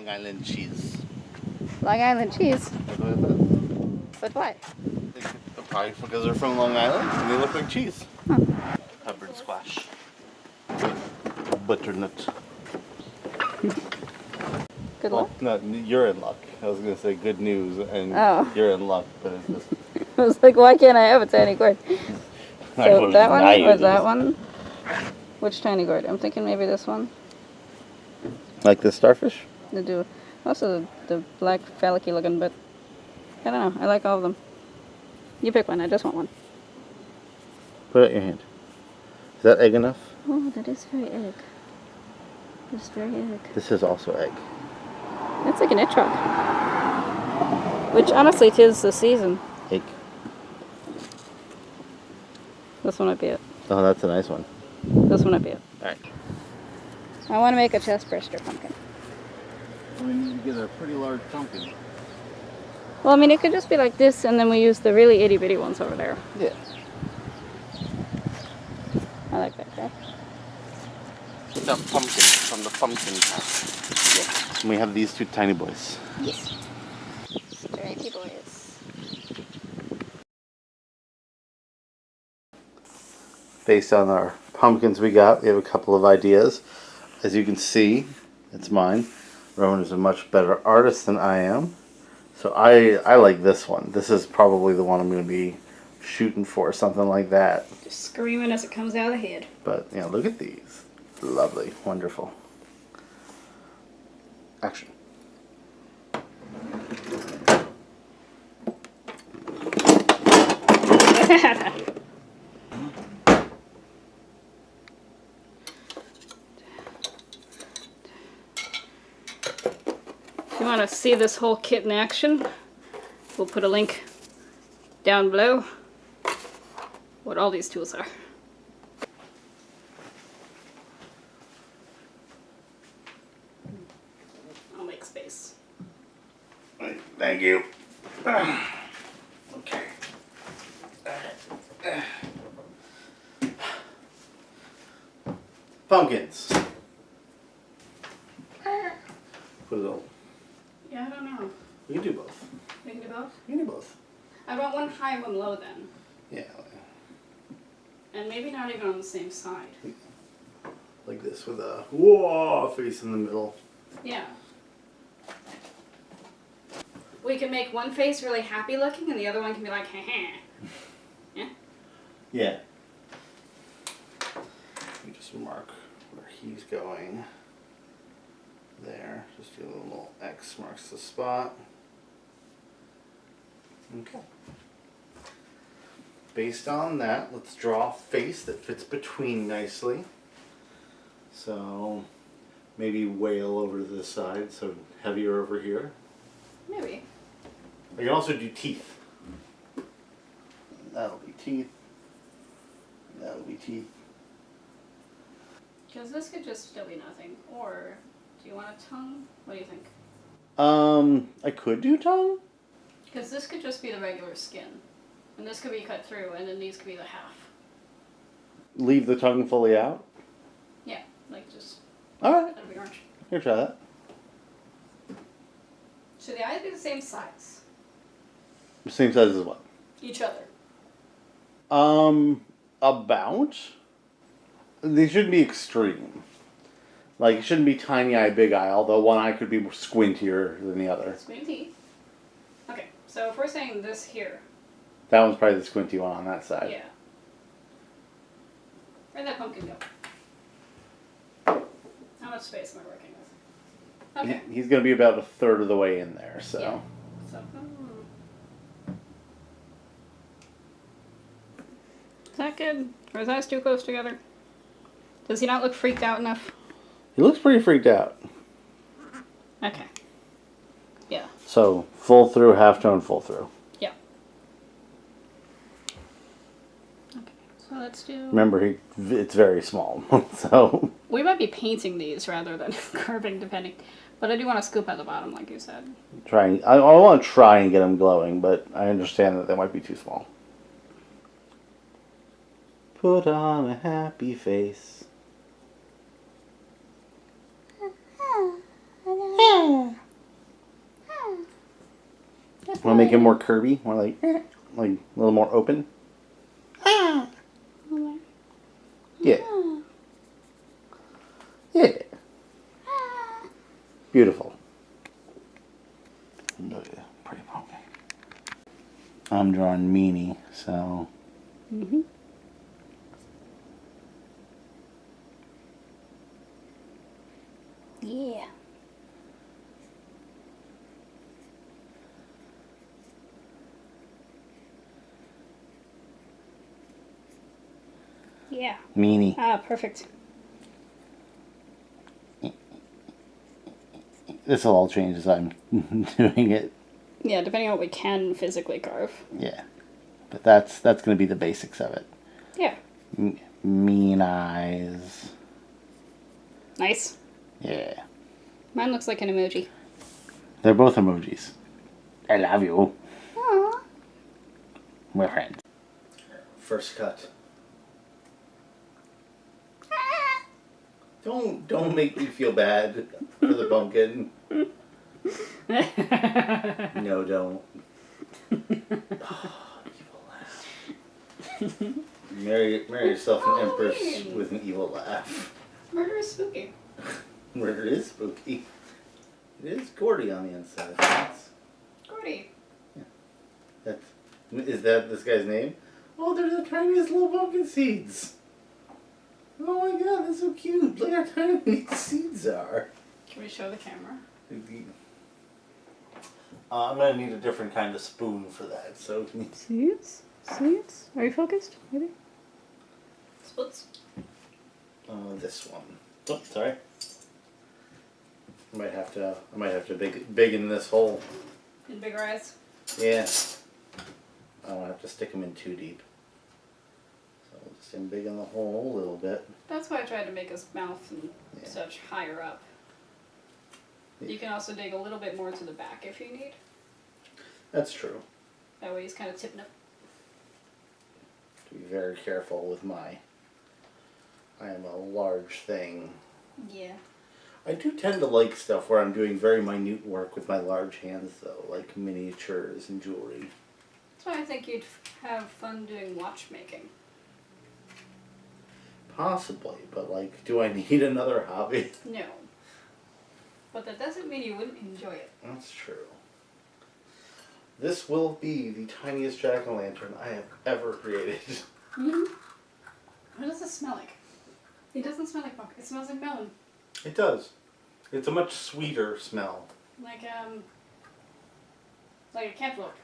Long Island cheese. Long Island cheese? Look at this. But why? Probably because they're from Long Island and they look like cheese. Huh. Peppered squash. Butternut. Good luck? No, you're in luck. I was going to say good news and you're in luck, but it's just... I was like, why can't I have a tiny gourd? So that one or that one? Which tiny gourd? I'm thinking maybe this one. Like the starfish? They do. Also the black phallic-y looking, but I don't know. I like all of them. You pick one. I just want one. Put it in your hand. Is that egg enough? Oh, that is very egg. It's very egg. This is also egg. That's like an etrog. Which honestly, 'tis the season. Egg. This one might be it. Oh, that's a nice one. This one might be it. Alright. I want to make a chest burster pumpkin. We need to get a pretty large pumpkin. Well, I mean, it could just be like this, and then we use the really itty-bitty ones over there. Yeah. I like that, okay? The pumpkin from the pumpkin patch. Yeah. And we have these two tiny boys. Yes. Stripey boys. Based on our pumpkins we got, we have a couple of ideas. As you can see, it's mine. Rowyn is a much better artist than I am. So I like this one. This is probably the one I'm going to be shooting for, something like that. Just screaming as it comes out of the head. But, you know, look at these. Lovely. Wonderful. Action. If you want to see this whole kit in action, we'll put a link down below what all these tools are. I'll make space. Thank you. Okay. Pumpkins. Put it on. Yeah, I don't know. We can do both. We can do both? We can do both. I want one high, one low then. Yeah. And maybe not even on the same side. Like this with a whoa face in the middle. Yeah. We can make one face really happy looking and the other one can be like, heh. Yeah? Yeah. Let me just mark where he's going. There. Just do a little X marks the spot. Okay. Based on that, let's draw a face that fits between nicely. So maybe whale over to this side, so heavier over here. Maybe. I can also do teeth. That'll be teeth. That'll be teeth. Because this could just still be nothing. Or, do you want a tongue? What do you think? I could do tongue. Because this could just be the regular skin. And this could be cut through, and then these could be the half. Leave the tongue fully out? Yeah, like just... Alright. That'll be orange. Here, try that. Should the eyes be the same size? Same size as what? Each other. About. They shouldn't be extreme. Like, it shouldn't be tiny eye, big eye, although one eye could be squintier than the other. Squinty. Okay, so if we're saying this here. That one's probably the squinty one on that side. Yeah. Where'd that pumpkin go? How much space am I working with? Okay. He's going to be about a third of the way in there, so. Yeah. So, Is that good? Or is that too close together? Does he not look freaked out enough? He looks pretty freaked out. Okay. Yeah. So, full through, half tone, full through. Yeah. Okay, so let's do... Remember, it's very small, so... We might be painting these rather than carving, depending. But I do want to scoop at the bottom, like you said. I want to try and get them glowing, but I understand that they might be too small. Put on a happy face. Want to make it more curvy? More like a little more open? Yeah. Yeah. Beautiful. Look at that pretty pumpkin. I'm drawing meanie, so. Mm-hmm. Yeah. Yeah. Meanie. Ah, perfect. This will all change as I'm doing it. Yeah, depending on what we can physically carve. Yeah. But that's going to be the basics of it. Yeah. Mean eyes. Nice. Yeah. Mine looks like an emoji. They're both emojis. I love you. Aww. We're friends. First cut. Don't make me feel bad for the pumpkin. No, don't. Oh, evil laugh. Marry yourself an empress with an evil laugh. Murder is spooky. Murder is spooky. It is Gordy on the inside. That's, Gordy. yeah. Is that this guy's name? Oh, they're the tiniest little pumpkin seeds. Oh my god, that's so cute. Look how tiny these seeds are. Can we show the camera? I'm going to need a different kind of spoon for that. So Seeds? Seeds? Are you focused? Maybe? Splits? This one. Oh, sorry. I might have to big in this hole. In bigger eyes? Yeah. I don't have to stick them in too deep. So we'll just embiggen the hole a little bit. That's why I tried to make his mouth and such higher up. You can also dig a little bit more to the back if you need. That's true. That way he's kind of tipping up. To be very careful with I am a large thing. Yeah. I do tend to like stuff where I'm doing very minute work with my large hands though, like miniatures and jewelry. That's why I think you'd have fun doing watchmaking. Possibly, but like, do I need another hobby? No. But that doesn't mean you wouldn't enjoy it. That's true. This will be the tiniest jack-o'-lantern I have ever created. Mm-hmm. What does it smell like? It doesn't smell like pumpkin. It smells like melon. It does. It's a much sweeter smell. Like a cantaloupe.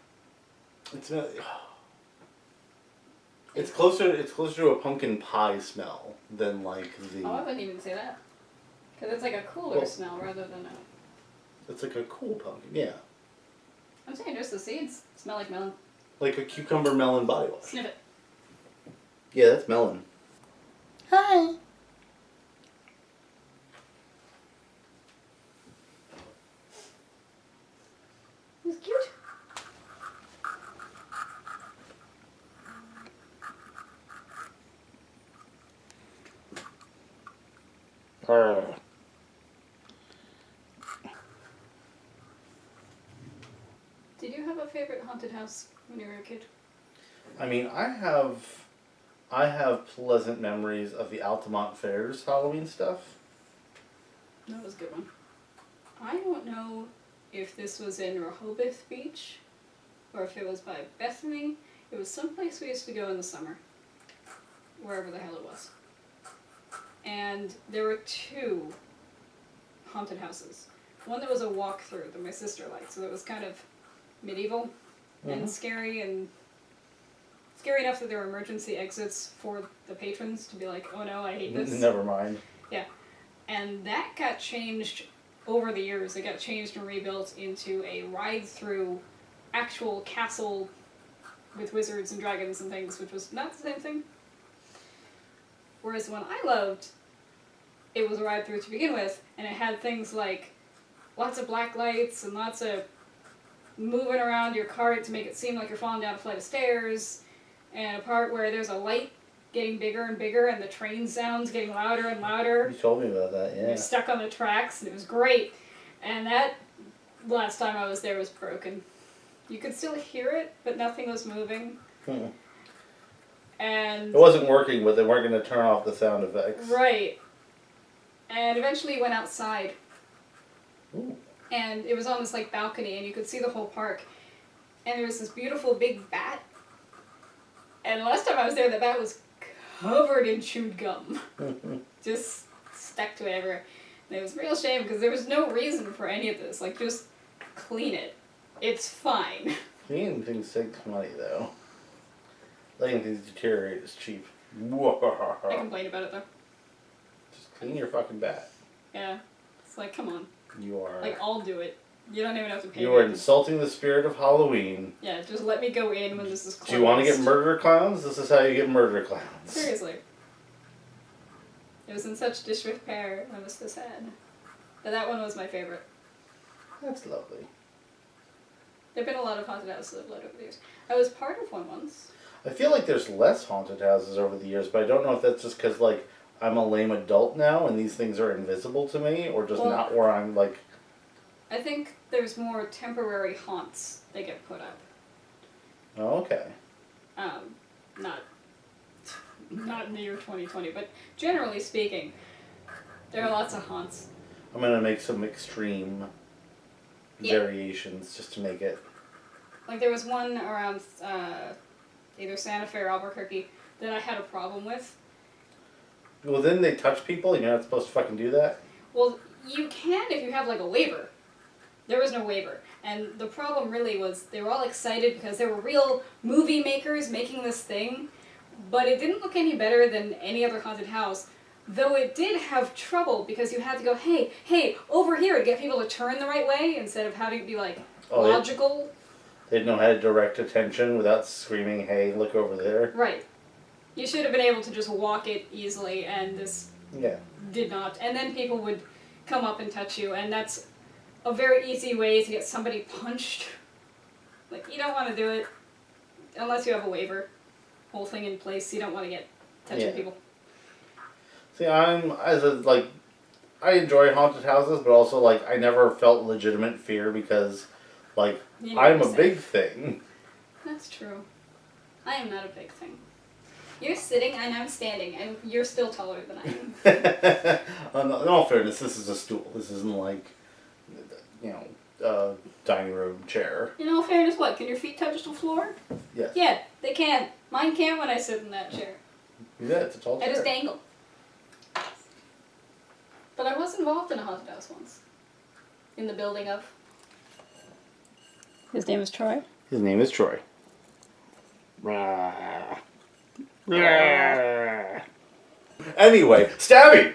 It's closer to a pumpkin pie smell than like the. Oh, I wouldn't even say that. Because it's like a cooler smell rather than a. It's like a cool pumpkin, yeah. I'm saying just the seeds smell like melon. Like a cucumber melon body wash. Sniff it. Yeah, that's melon. Hi. It's cute. Did you have a favorite haunted house when you were a kid? I mean, I have pleasant memories of the Altamont Fairs Halloween stuff. That was a good one. I don't know if this was in Rehoboth Beach or if it was by Bethany. It was someplace we used to go in the summer. Wherever the hell it was. And there were two haunted houses. One that was a walkthrough that my sister liked, so that was kind of medieval and scary enough that there were emergency exits for the patrons to be like, oh no, I hate this. Never mind. Yeah. And that got changed over the years. It got changed and rebuilt into a ride-through actual castle with wizards and dragons and things, which was not the same thing. Whereas the one I loved, it was a ride-through to begin with, and it had things like lots of black lights and lots of moving around your cart to make it seem like you're falling down a flight of stairs, and a part where there's a light getting bigger and bigger and the train sounds getting louder and louder. You told me about that, yeah. You're stuck on the tracks, and it was great. And that, last time I was there, was broken. You could still hear it, but nothing was moving. Hmm. And It wasn't working, but they weren't going to turn off the sound effects. right. And eventually went outside. Ooh. And it was on this like balcony, and you could see the whole park. And there was this beautiful big bat. And last time I was there, the bat was covered in chewed gum. Just stuck to it everywhere. And it was a real shame because there was no reason for any of this. Like, just clean it. It's fine. Cleaning things takes money, though. Letting things deteriorate is cheap. I complain about it though. Just clean your fucking bat. Yeah. It's like, come on. You are. Like, I'll do it. You don't even have to pay You me. are insulting the spirit of Halloween. Yeah, just let me go in when this is closed. Do you want to get murder clowns? This is how you get murder clowns. Seriously. It was in such disrepair. I was so sad. But that one was my favorite. That's lovely. There have been a lot of haunted houses I've loved over the years. I was part of one once. I feel like there's less haunted houses over the years, but I don't know if that's just because, like, I'm a lame adult now and these things are invisible to me, or just not where I'm, like... I think there's more temporary haunts that get put up. Oh, okay. Not in the year 2020, but generally speaking, there are lots of haunts. I'm going to make some extreme variations just to make it... Like, there was one around either Santa Fe or Albuquerque that I had a problem with. Well, then they touch people and you're not supposed to fucking do that? Well, you can if you have, like, a waiver. There was no waiver. And the problem really was they were all excited because there were real movie makers making this thing, but it didn't look any better than any other haunted house, though it did have trouble because you had to go, hey, over here, to get people to turn the right way instead of having it be, like, logical. They didn't know how to direct attention without screaming, hey, look over there. Right. You should have been able to just walk it easily, and this did not. And then people would come up and touch you, and that's a very easy way to get somebody punched. Like, you don't want to do it unless you have a waiver. Whole thing in place, you don't want to get touching people. See, I enjoy haunted houses, but also, like, I never felt legitimate fear because, like, I'm a big thing. That's true. I am not a big thing. You're sitting and I'm standing, and you're still taller than I am. In all fairness, this is a stool. This isn't like, you know, a dining room chair. In all fairness, what? Can your feet touch the floor? Yes. Yeah, they can. Mine can't when I sit in that chair. Yeah, it's a tall chair. I just dangle. But I was involved in a haunted house once. In the building of. His name is Troy. His name is Troy. Anyway, Stabby!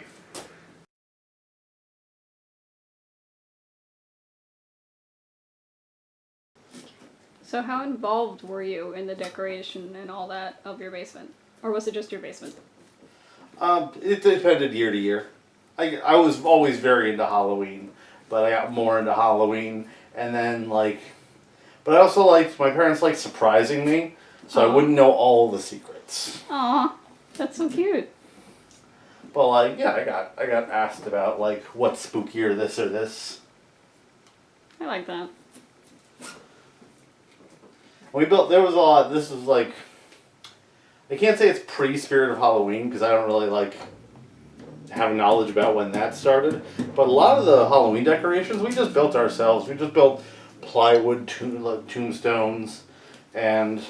So how involved were you in the decoration and all that of your basement? Or was it just your basement? It depended year to year. I was always very into Halloween, but I got more into Halloween, and then, like... But I also liked... My parents liked surprising me, so I wouldn't know all the secrets. Aw, that's so cute. But, like, yeah, I got asked about, like, what's spookier, this or this. I like that. There was a lot, this was like, I can't say it's pre-Spirit of Halloween, because I don't really, like, have knowledge about when that started, but a lot of the Halloween decorations we just built ourselves. We just built plywood tombstones, and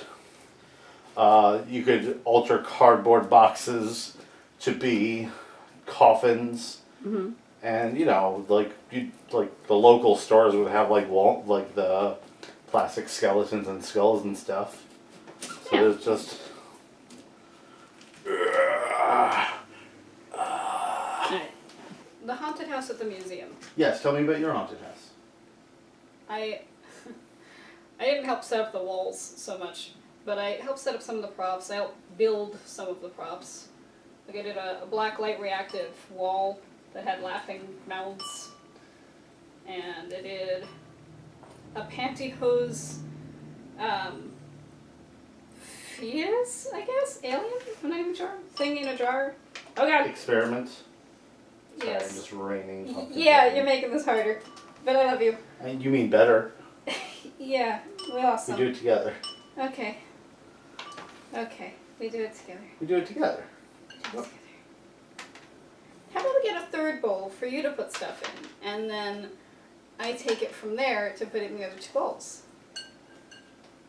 you could alter cardboard boxes to be coffins, and, you know, like the local stores would have, like, the plastic skeletons and skulls and stuff. So there's just... The haunted house at the museum. Yes, tell me about your haunted house. I didn't help set up the walls so much, but I helped set up some of the props. I helped build some of the props. Like, I did a black light reactive wall that had laughing mouths, and I did a pantyhose fetus, I guess? Alien? I'm not even sure. Thing in a jar. Oh god. Experiment. Sorry, Yes. I'm just raining. Yeah, you're making this harder. But I love you. You mean better. Yeah, we lost We some. do it together. Okay. Okay, we do it together. We do it together. How about we get a third bowl for you to put stuff in, and then I take it from there to put it in the other two bowls.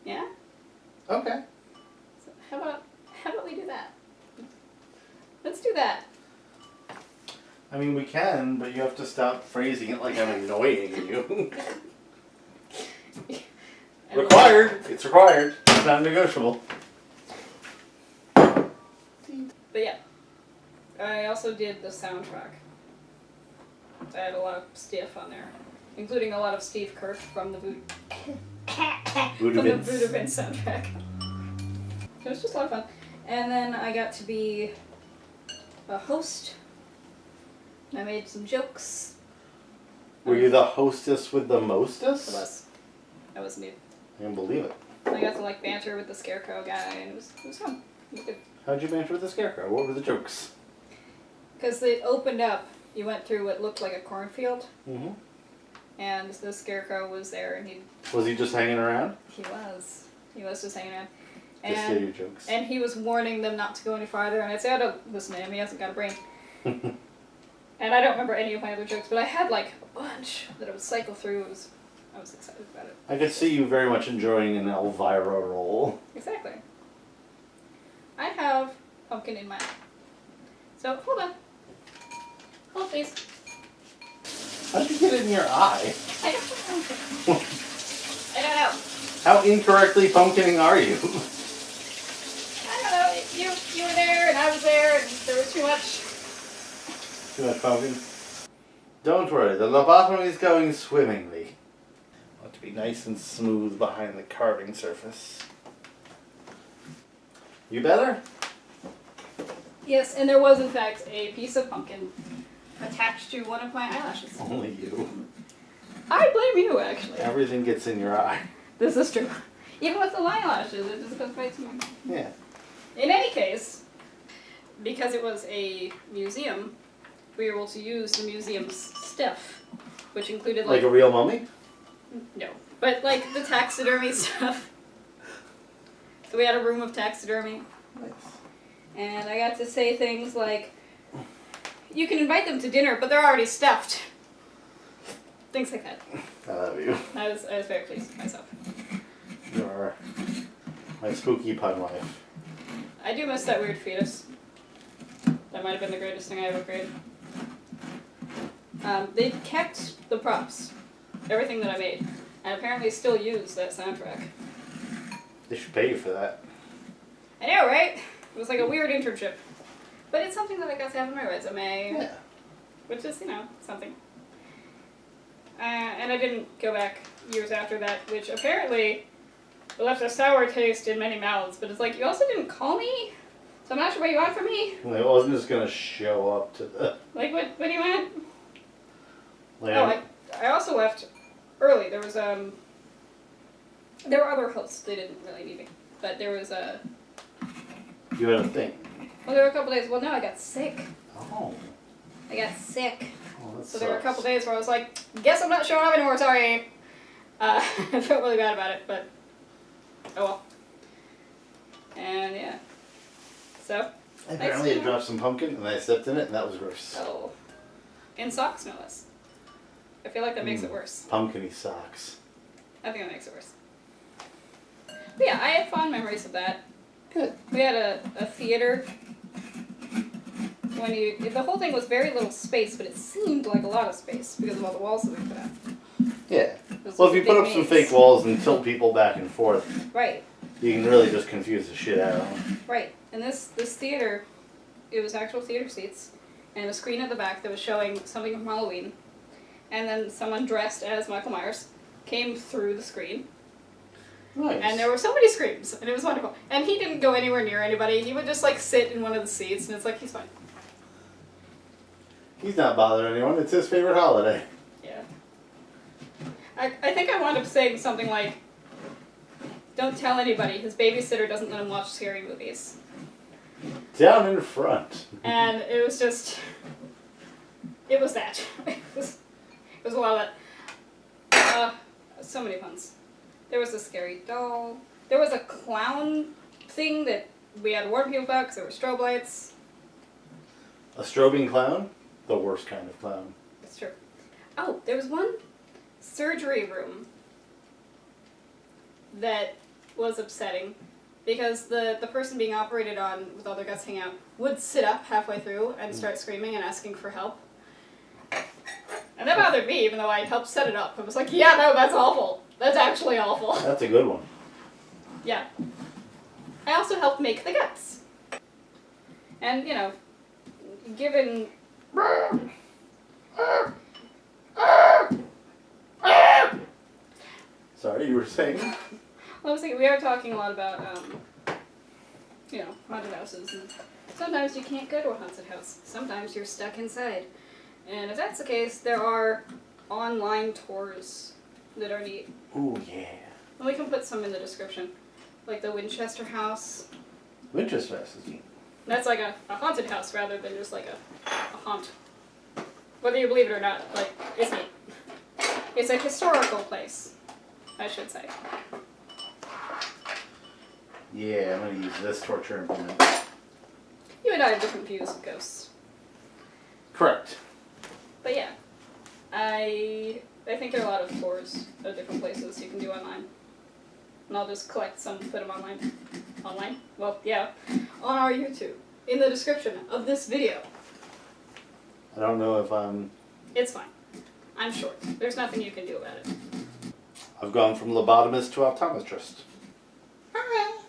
Yeah? Okay. So how about we do that? Let's do that. I mean, we can, but you have to stop phrasing it like I'm annoying you. Required. It's required. It's not negotiable. But yeah, I also did the soundtrack. I had a lot of stuff on there, including a lot of Steve Kirk from the Voodoo Vince soundtrack. It was just a lot of fun. And then I got to be a host. I made some jokes. Were you the hostess with the mostest? I was new. I can't believe it. I got to like banter with the scarecrow guy, and it was fun. It was good. How'd you banter with the scarecrow? What were the jokes? Because it opened up, you went through what looked like a cornfield, Mm-hmm. and the scarecrow was there, and Was he just hanging around? he was just hanging around. Just hear your jokes. And he was warning them not to go any farther, and I said, "Oh, don't listen to him, he hasn't got a brain." And I don't remember any of my other jokes, but I had like a bunch that I would cycle through. I was excited about it. I could see you very much enjoying an Elvira role. Exactly. I have pumpkin in my eye. So, hold on. Hold, please. How'd you get it in your eye? I don't know. I don't know. How incorrectly pumpkining are you? I don't know. You were there, and I was there, and there was too much. Too much pumpkin? Don't worry, the lobotomy is going swimmingly. I want to be nice and smooth behind the carving surface. You better? Yes, and there was in fact a piece of pumpkin attached to one of my eyelashes. Only you. I blame you, actually. Everything gets in your eye. This is true. Even with the eyelashes, it just goes right to me. Yeah. In any case, because it was a museum, we were able to use the museum's stuff, which included Like a real mummy? No, but like the taxidermy stuff. So we had a room of taxidermy. Nice. And I got to say things like, you can invite them to dinner, but they're already stuffed. Things like that. I love you. I was very pleased with myself. You are my spooky pun wife. I do miss that weird fetus. That might have been the greatest thing I ever created. They kept the props. Everything that I made. And apparently still use that soundtrack. They should pay you for that. I know, right? It was like a weird internship. But it's something that I got to have on my resume. Yeah. Which is, something. And I didn't go back years after that, which apparently left a sour taste in many mouths. But it's like, you also didn't call me? So I'm not sure what you want from me. Well, I wasn't just going to show up to the... Like, what do you want? Like, Oh, I also left early. There was, there were other hosts. They didn't really need me. But there was a... You had a thing. Well, there were a couple days. Well, no, I got sick. Oh. I got sick. Oh, that So there were a sucks. couple days where I was like, guess I'm not showing up anymore, sorry. I felt really bad about it, but oh well. And yeah. So, Apparently it dropped some pumpkin and I stepped in it and that was gross. oh. In socks, no less. I feel like that makes it worse. Pumpkin-y socks. I think that makes it worse. But yeah, I had fond memories of that. Good. We had a theater. The whole thing was very little space, but it seemed like a lot of space because of all the walls that we put up. Yeah. Those Well, if were you put big up some maze. fake walls and tilt people back and forth, Right. you can really just confuse the shit out of them. Right, and this theater, it was actual theater seats, and a screen at the back that was showing something from Halloween, and then someone dressed as Michael Myers came through the screen, Nice. and there were so many screams, and it was wonderful. And he didn't go anywhere near anybody, he would just like sit in one of the seats, and it's like, he's fine. He's not bothering anyone. It's his favorite holiday. Yeah. I think I wound up saying something like, don't tell anybody, his babysitter doesn't let him watch scary movies. Down in front. And it was just, it was that. It was a lot of that. So many puns. There was a scary doll. There was a clown thing that we had to warn people about because there were strobe lights. A strobing clown? The worst kind of clown. That's true. Oh, there was one surgery room that was upsetting because the person being operated on with all their guts hanging out would sit up halfway through and start screaming and asking for help. And that bothered me, even though I helped set it up. I was like, yeah, no, that's awful. That's actually awful. That's a good one. Yeah. I also helped make the guts. And, you know, given... Sorry, you were saying? Well, I was thinking, we are talking a lot about, you know, haunted houses. And sometimes you can't go to a haunted house. Sometimes you're stuck inside. And if that's the case, there are online tours that are neat. Ooh, yeah. And we can put some in the description. Like the Winchester House. Winchester House is neat. That's like a haunted house rather than just like a haunt. Whether you believe it or not, like, it's neat. It's a historical place, I should say. Yeah, I'm gonna use this torture implement. You and I have different views of ghosts. Correct. But yeah, I think there are a lot of tours of different places you can do online. And I'll just collect some, put them online. Online? Well, yeah. On our YouTube. In the description of this video. I don't know if I'm... It's fine. I'm short. There's nothing you can do about it. I've gone from lobotomist to optometrist. Hi.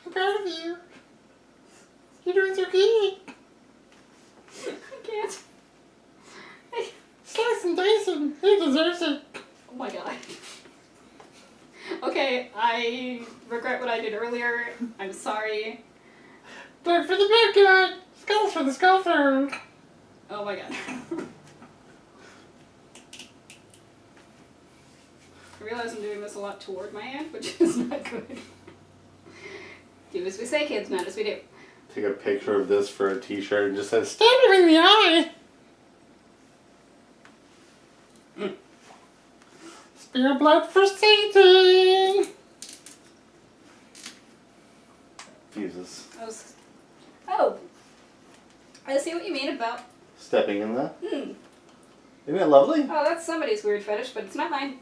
I'm proud of you. You're doing so good. I can't. Slice and dice him. He deserves it. Oh my god. Okay, I regret what I did earlier. I'm sorry. Blood for the bad guy. Skulls for the skull thrower. Oh my god. I realize I'm doing this a lot toward my hand, which is not good. Do as we say, kids, not as we do. Take a picture of this for a t-shirt and just says, Stab him in the eye. Spare blood for Satan. fuses. Oh! I see what you mean about... Stepping in that. Isn't it lovely? Oh, that's somebody's weird fetish, but it's not mine.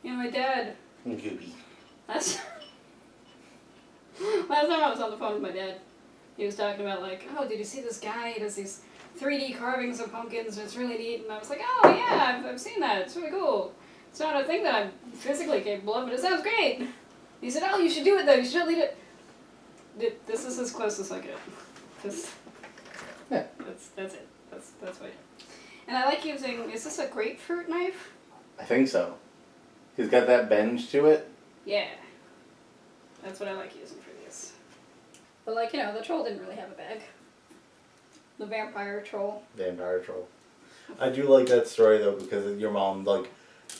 You know, my dad... Gooby. Last time I was on the phone with my dad, he was talking about like, oh, did you see this guy? He does these 3D carvings of pumpkins and it's really neat. And I was like, oh yeah, I've seen that. It's really cool. It's not a thing that I'm physically capable of, but it sounds great. He said, oh, you should do it though. You should lead it. This is as close as I get. Just, yeah. That's it. That's what. And I like using. Is this a grapefruit knife? I think so. He's got that bend to it. Yeah. That's what I like using for these. But like, you know, the troll didn't really have a bag. The vampire troll. Vampire troll. I do like that story though because your mom like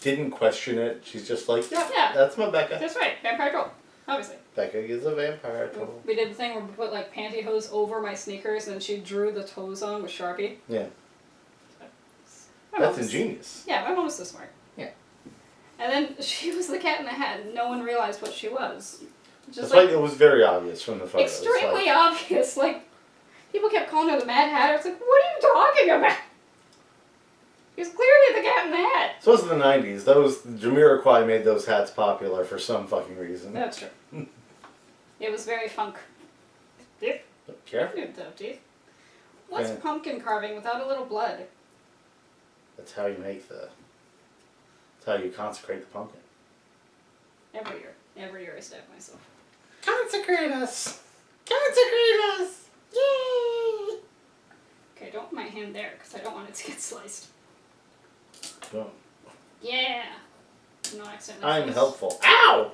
didn't question it. She's just like, yeah. That's my Becca. That's right, vampire troll. Obviously. Becca is a vampire troll. We did the thing where we put like pantyhose over my sneakers and she drew the toes on with Sharpie. Yeah. That's ingenious. Yeah, my mom was so smart. Yeah. And then she was the cat in the hat and no one realized what she was. That's like, why it was very obvious from the photos. Extremely obvious. Like, people kept calling her the Mad Hatter. It's like, what are you talking about? He's clearly the cat in the hat. So it was in the 90s. Those Jamiroquai made those hats popular for some fucking reason. That's true. It was very funk. Careful. What's pumpkin carving without a little blood? That's how you make the... That's how you consecrate the pumpkin. Every year I stab myself. Consecrate us! Consecrate us! Yay! Okay, don't put my hand there because I don't want it to get sliced. Boom. Yeah! No accidentally. I'm helpful. Ow!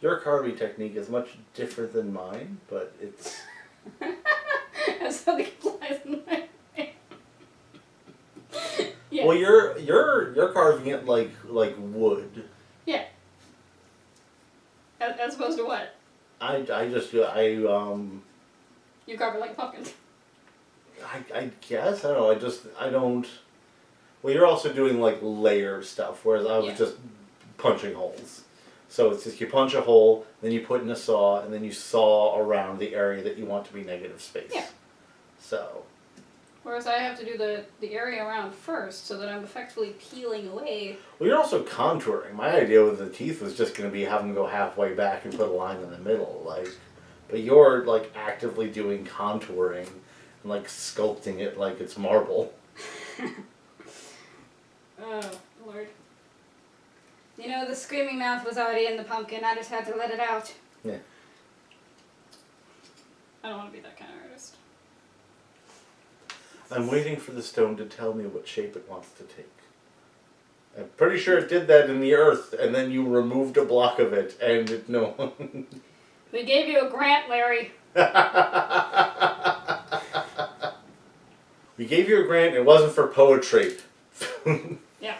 Your carving technique is much different than mine, but it's... Has something applies in my hand. Yeah. Well, you're carving it like wood. Yeah. As opposed to what? You carve it like a pumpkin. I guess, I don't know, I don't... Well, you're also doing like layer stuff, whereas I was Yeah. just punching holes. So it's just you punch a hole, then you put in a saw, and then you saw around the area that you want to be negative space. Yeah. So. Whereas I have to do the area around first, so that I'm effectively peeling away. Well, you're also contouring. My idea with the teeth was just going to be have them go halfway back and put a line in the middle, like. But you're like actively doing contouring and like sculpting it like it's marble. Oh, Lord. You know, the screaming mouth was already in the pumpkin. I just had to let it out. Yeah. I don't want to be that kind of artist. I'm waiting for the stone to tell me what shape it wants to take. I'm pretty sure it did that in the earth, and then you removed a block of it, and it no. We gave you a grant, Larry. We gave you a grant. It wasn't for poetry. Yeah.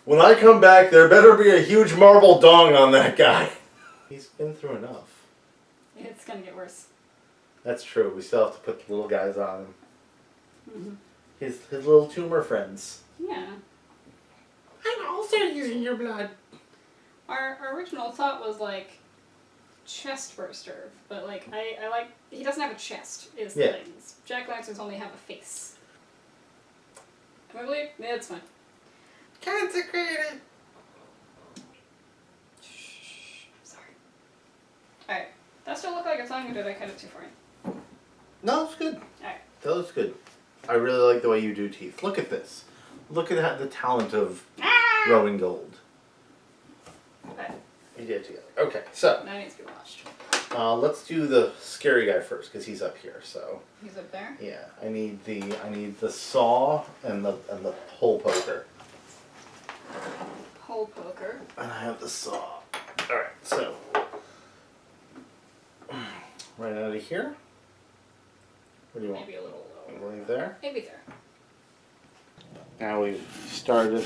When I come back, there better be a huge marble dong on that guy. He's been through enough. It's gonna get worse. That's true. We still have to put the little guys on him. Mm-hmm. His little tumor friends. Yeah. I'm also using your blood. Our original thought was like chest burster, but like I like he doesn't have a chest. Is the Yeah. thing. Jack-o'-lanterns only have a face. Can I believe? Yeah, it's fine. Consecrated. Shh. Sorry. All right. That still look like a tongue, or did I cut it too far? No, it's good. All right. That looks good. I really like the way you do teeth. Look at this. Look at that, the talent of Rowyn Gold. Okay. You did it together. Okay, so That needs to be washed. let's do the scary guy first because he's up here. So He's up there. yeah, I need the saw and the hole poker. Hole poker. And I have the saw. All right, so right out of here. What do you want? Maybe a little lower. Right there. Maybe there. Now we've started.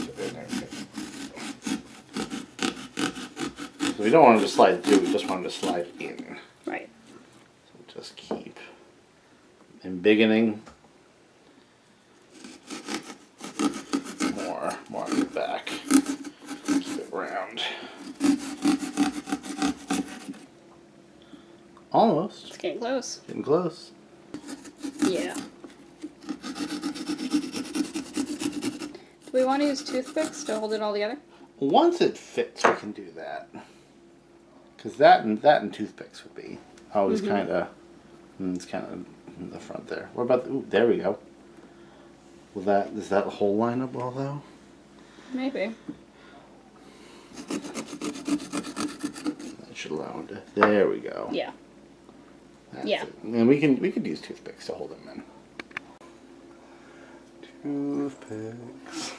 So we don't want him to slide through, we just want him to slide in. Right. So just keep embiggening. More on the back. Keep it round. Almost. It's getting close. Getting close. Yeah. Do we want to use toothpicks to hold it all together? Once it fits, we can do that. Because that and toothpicks would be always kind of, it's kind of in the front there. What about, ooh, there we go. Does that whole line up well though? Maybe. That should allow it to, there we go. Yeah. That's Yeah. it. And we could use toothpicks to hold them in. Toothpicks.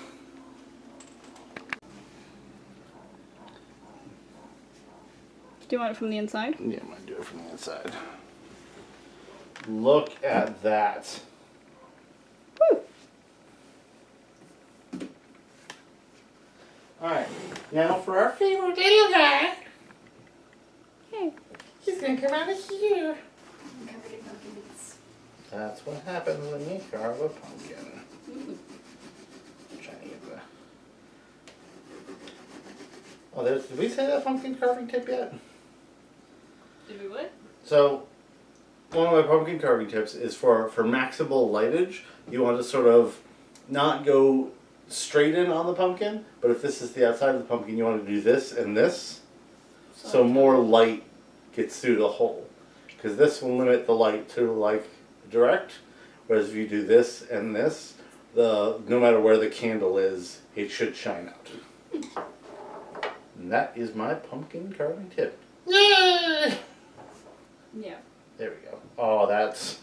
Do you want it from the inside? Yeah, I'm gonna do it from the inside. Look at that. Woo! Alright, now for our Favorite little guy. Hey. He's gonna come out of here. I'm covered in pumpkin bits. That's what happens when you carve a pumpkin. I'm trying to get the. Oh, did we say that pumpkin carving tip yet? Did we what? So, one of my pumpkin carving tips is for maximal lightage, you want to sort of not go straight in on the pumpkin, but if this is the outside of the pumpkin, you want to do this and this, so more light gets through the hole. Because this will limit the light to like direct, whereas if you do this and this, no matter where the candle is, it should shine out. And that is my pumpkin carving tip. Yay! Yeah. There we go. Oh, that's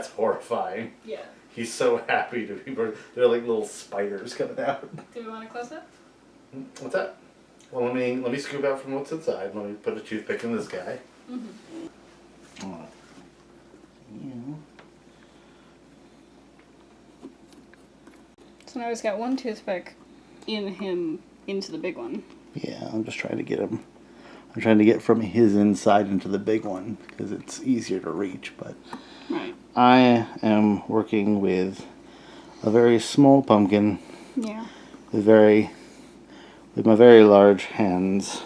horrifying. Yeah. He's so happy to be born. They're like little spiders coming out. Do we want to close up? What's that? Well, let me scoop out from what's inside. Let me put a toothpick in this guy. Mm-hmm. Oh. Yeah. So now he's got one toothpick in him into the big one. Yeah, I'm just trying to get him. I'm trying to get from his inside into the big one because it's easier to reach. But Right. I am working with a very small pumpkin Yeah. with my very large hands.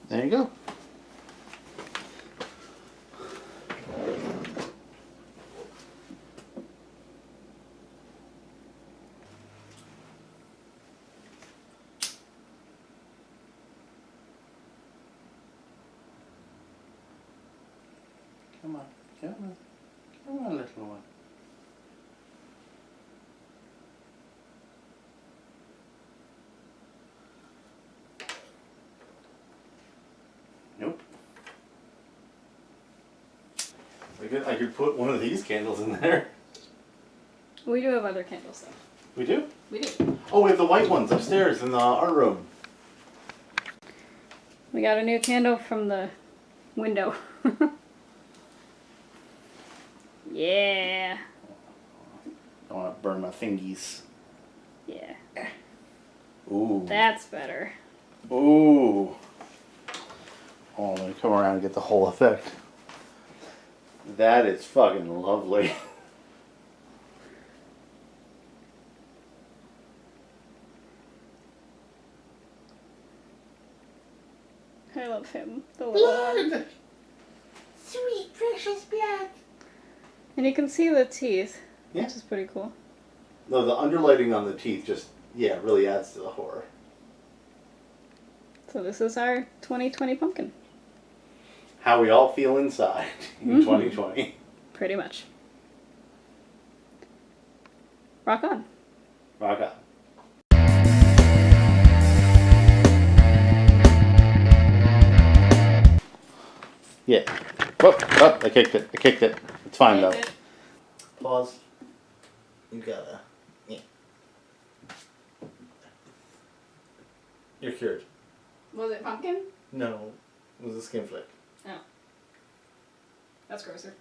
There you go. Come on, come on, come on, little one. Nope. I could put one of these candles in there. We do have other candles though. We do? We do. Oh, we have the white ones upstairs in the art room. We got a new candle from the window. Yeah. I want to burn my fingies. Yeah. Ooh. That's better. Ooh. Oh, let me come around and get the whole effect. That is fucking lovely. I love him. The little one. Blood! Sweet, precious blood! And you can see the teeth, Yeah. which is pretty cool. No, the underlighting on the teeth just, yeah, really adds to the horror. So this is our 2020 pumpkin. How we all feel inside in 2020. Pretty much. Rock on. Rock on. Yeah. Oh, I kicked it. It's fine though. Pause. You gotta. Yeah. You're cured. Was it pumpkin? No, it was a skin flick. Oh. That's grosser.